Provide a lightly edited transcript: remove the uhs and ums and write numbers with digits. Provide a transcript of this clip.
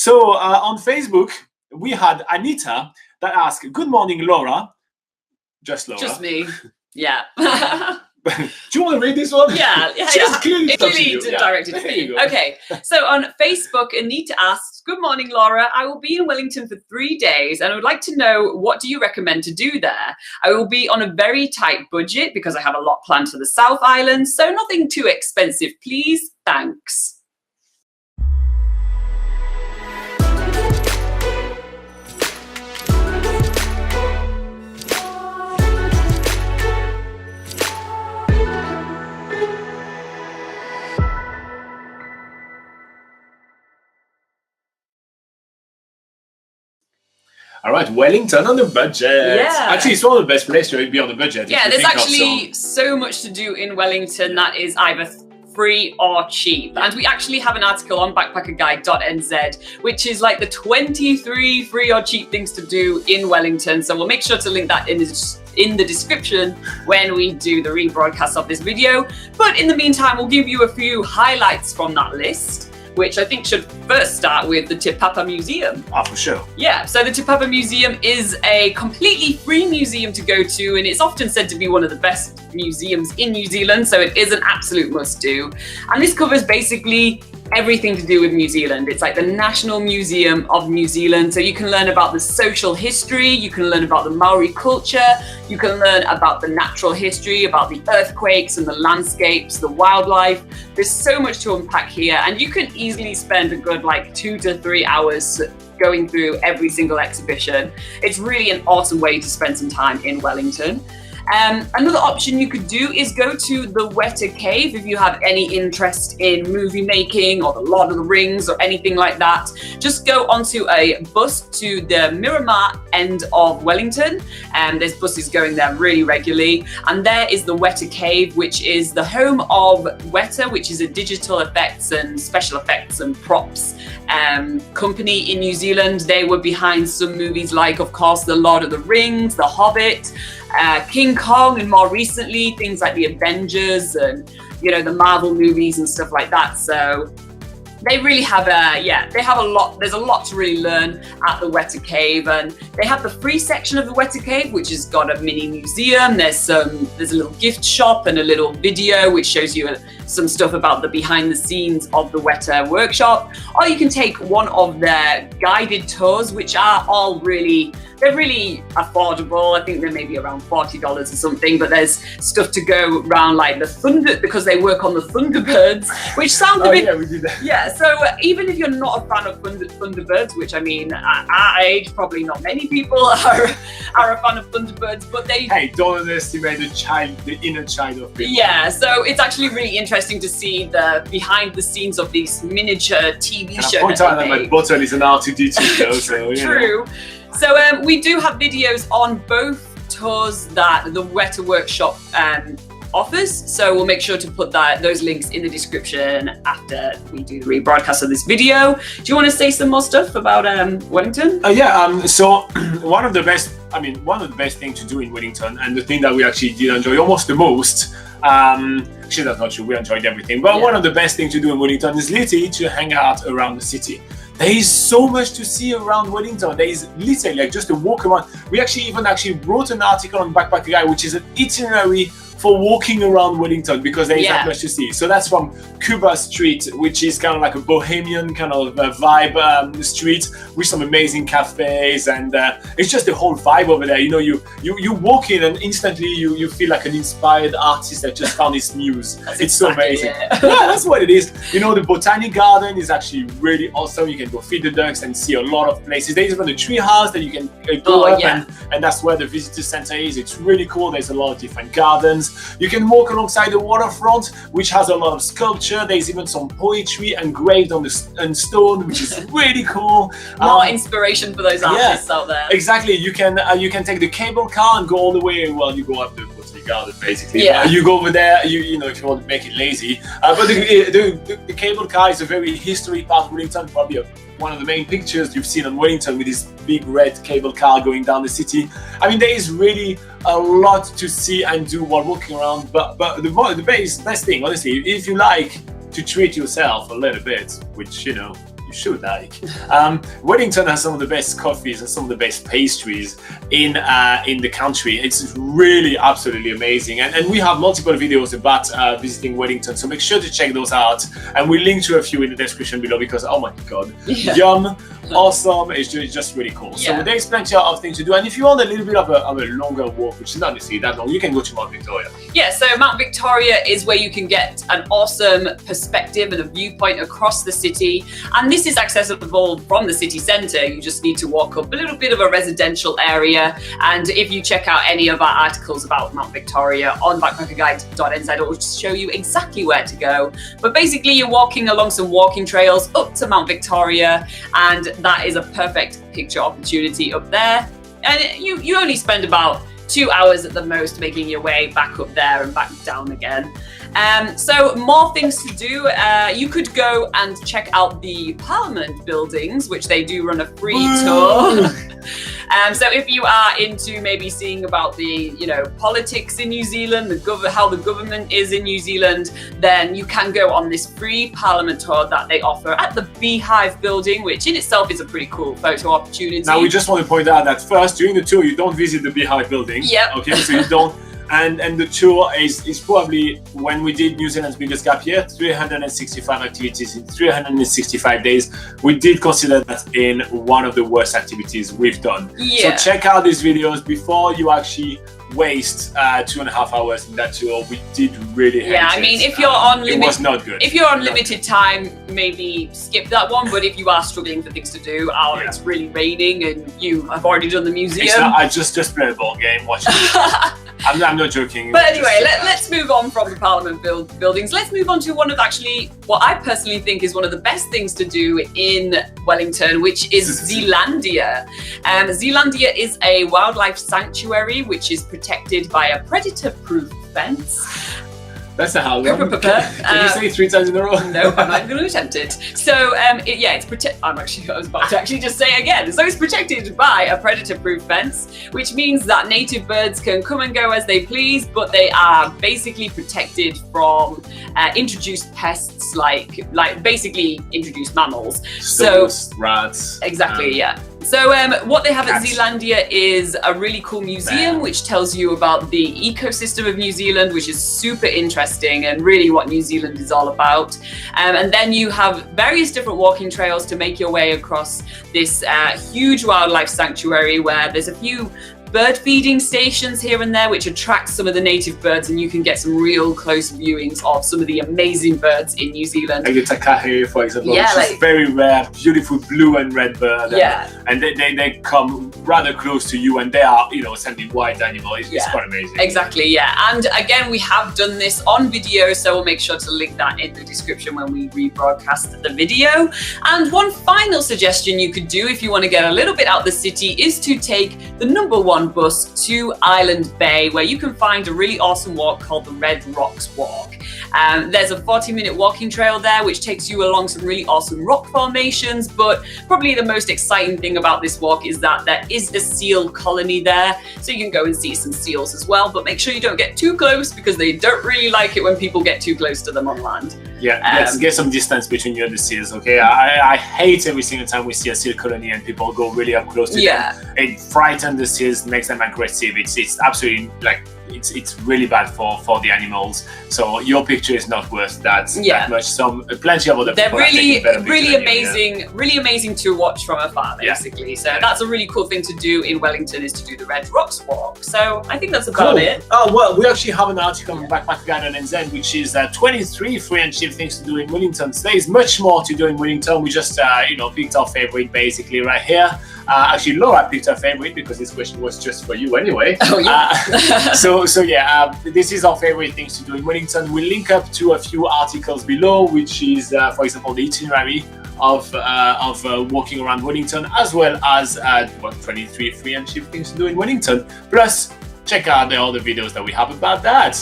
So on Facebook, we had Anita that asked, "Good morning, Laura." Just Laura. Just me. Yeah. Do you want to read this one? Yeah. It's clearly directed to me. Okay. So on Facebook, Anita asks, "Good morning, Laura. I will be in Wellington for 3 days and I would like to know, what do you recommend to do there? I will be on a very tight budget because I have a lot planned for the South Island, so nothing too expensive, please. Thanks." All right, Wellington on the budget. Yeah. Actually, it's one of the best places to be on the budget. Yeah, there's actually so much to do in Wellington that is either free or cheap. And we actually have an article on BackpackerGuide.NZ, which is like the 23 free or cheap things to do in Wellington. So we'll make sure to link that in the description when we do the rebroadcast of this video. But in the meantime, we'll give you a few highlights from that list, which I think should first start with the Te Papa Museum. Oh, for sure. Yeah, so the Te Papa Museum is a completely free museum to go to, and it's often said to be one of the best museums in New Zealand, so it is an absolute must-do. And this covers basically everything to do with New Zealand. It's like the National Museum of New Zealand, so you can learn about the social history, you can learn about the Maori culture, you can learn about the natural history, about the earthquakes and the landscapes, the wildlife. There's so much to unpack here, and you can easily spend a good like 2 to 3 hours going through every single exhibition. It's really an awesome way to spend some time in Wellington. Another option you could do is go to the Weta Cave if you have any interest in movie making or the Lord of the Rings or anything like that. Just go onto a bus to the Miramar end of Wellington, and there's buses going there really regularly. And there is the Weta Cave, which is the home of Weta, which is a digital effects and special effects and props company in New Zealand. They were behind some movies like, of course, The Lord of the Rings, The Hobbit, King Kong, and more recently things like the Avengers and, you know, the Marvel movies and stuff like that. So they really have there's a lot to really learn at the Weta Cave. And they have the free section of the Weta Cave, which has got a mini museum. There's a little gift shop and a little video which shows you some stuff about the behind the scenes of the Weta workshop. Or you can take one of their guided tours, which are all they're really affordable. I think they're maybe around $40 or something, but there's stuff to go around like the Thunder, because they work on the Thunderbirds, which sounds a bit... Yeah, we do that. Yeah, so even if you're not a fan of Thunderbirds, which I mean, at our age, probably not many people are a fan of Thunderbirds, but they... Hey, don't underestimate the inner child of people. Yeah, so it's actually really interesting to see the behind the scenes of these miniature TV shows. I point out that my bottle is an R2D2 though, so you True. know. So we do have videos on both tours that the Weta Workshop offers. So we'll make sure to put those links in the description after we do the rebroadcast of this video. Do you want to say some more stuff about Wellington? So one of the best things to do in Wellington, and the thing that we actually did enjoy almost the most, actually that's not true, we enjoyed everything, but one of the best things to do in Wellington is literally to hang out around the city. There is so much to see around Wellington. There is literally like just a walk around. We actually wrote an article on Backpacker Guide, which is an itinerary for walking around Wellington, because there is that much to see. So that's from Cuba Street, which is kind of like a bohemian kind of vibe street with some amazing cafes, and it's just the whole vibe over there. You know, you walk in and instantly you feel like an inspired artist that just found his muse. It's so amazing. Yeah, that's what it is. You know, the Botanic Garden is actually really awesome. You can go feed the ducks and see a lot of places. There's even a tree house that you can go up, and that's where the visitor center is. It's really cool. There's a lot of different gardens. You can walk alongside the waterfront, which has a lot of sculpture. There's even some poetry engraved on stone, which is really cool. More inspiration for those artists out there. Exactly. You can take the cable car and go all the way. Well, you go up the Botanic Garden basically. Yeah. You go over there. You know, if you want to make it lazy. But the cable car is a very historic part of Wellington. Probably one of the main pictures you've seen on Wellington with this big red cable car going down the city. I mean, there is really a lot to see and do while walking around. But the best thing, honestly, if you like to treat yourself a little bit, which, you know, you should like. Wellington has some of the best coffees and some of the best pastries in the country. It's really absolutely amazing, and we have multiple videos about visiting Wellington, so make sure to check those out, and we'll link to a few in the description below, because oh my god, yum, awesome, it's just really cool. So there's plenty of things to do, and if you want a little bit of a longer walk, which is not necessarily that long, you can go to Mount Victoria. Yeah, so Mount Victoria is where you can get an awesome perspective and a viewpoint across the city, and this is accessible from the city centre. You just need to walk up a little bit of a residential area, and if you check out any of our articles about Mount Victoria on BackpackerGuide.NZ, it will show you exactly where to go. But basically you're walking along some walking trails up to Mount Victoria, and that is a perfect picture opportunity up there, and you only spend about 2 hours at the most making your way back up there and back down again. So more things to do. You could go and check out the Parliament buildings, which they do run a free tour. So if you are into maybe seeing about the politics in New Zealand, how the government is in New Zealand, then you can go on this free Parliament tour that they offer at the Beehive building, which in itself is a pretty cool photo opportunity. Now we just want to point out that first, during the tour, you don't visit the Beehive building. Yep. Okay, so you don't. And the tour is probably, when we did New Zealand's biggest gap year, 365 activities in 365 days. We did consider that in one of the worst activities we've done. Yeah. So check out these videos before you actually waste 2.5 hours in that tour. We did really hate it. I mean, if you're on it was not good. If you're on limited time, maybe skip that one. But if you are struggling for things to do, it's really raining and you have already done the museum. I just play a board game, watch it. I'm not joking. But anyway, let's move on from the Parliament buildings. Let's move on to one of actually what I personally think is one of the best things to do in Wellington, which is Zealandia. Zealandia is a wildlife sanctuary which is protected by a predator-proof fence. That's a how long. Can you say it 3 times in a row? No, I'm not going to attempt it. So, it's protected. I was about to actually just say it again. So it's protected by a predator-proof fence, which means that native birds can come and go as they please, but they are basically protected from introduced pests, like basically introduced mammals. Stoats, rats. Exactly, yeah. So what they have at Zealandia is a really cool museum which tells you about the ecosystem of New Zealand, which is super interesting and really what New Zealand is all about. And then you have various different walking trails to make your way across this huge wildlife sanctuary, where there's a few bird feeding stations here and there which attract some of the native birds, and you can get some real close viewings of some of the amazing birds in New Zealand. Like the takahe, for example, which is very rare, beautiful blue and red bird. And they come rather close to you, and they are, essentially wild animals. It's quite amazing. Exactly, yeah. And again, we have done this on video, so we'll make sure to link that in the description when we rebroadcast the video. And one final suggestion you could do if you want to get a little bit out of the city is to take the #1 bus to Island Bay, where you can find a really awesome walk called the Red Rocks Walk. There's a 40-minute walking trail there which takes you along some really awesome rock formations, but probably the most exciting thing about this walk is that there is a seal colony there, so you can go and see some seals as well, but make sure you don't get too close because they don't really like it when people get too close to them on land. Let's get some distance between you and the seals, okay? I hate every single time we see a seal colony and people go really up close to them. It frightens the seals, makes them aggressive. It's absolutely it's really bad for the animals. So your picture is not worth that much. Plenty of other they're people really amazing to watch from afar, basically. So that's a really cool thing to do in Wellington, is to do the Red Rocks Walk. So I think that's about it. Oh well, we actually have an article on BackpackerGuide.NZ which is 23 free and cheap things to do in Wellington. So there is much more to do in Wellington. We just picked our favorite basically right here. Actually, Laura picked her favorite because this question was just for you anyway. Oh yeah. This is our favorite things to do in Wellington. We'll link up to a few articles below, which is, for example, the itinerary of walking around Wellington, as well as 23 free and cheap things to do in Wellington. Plus, check out the other videos that we have about that.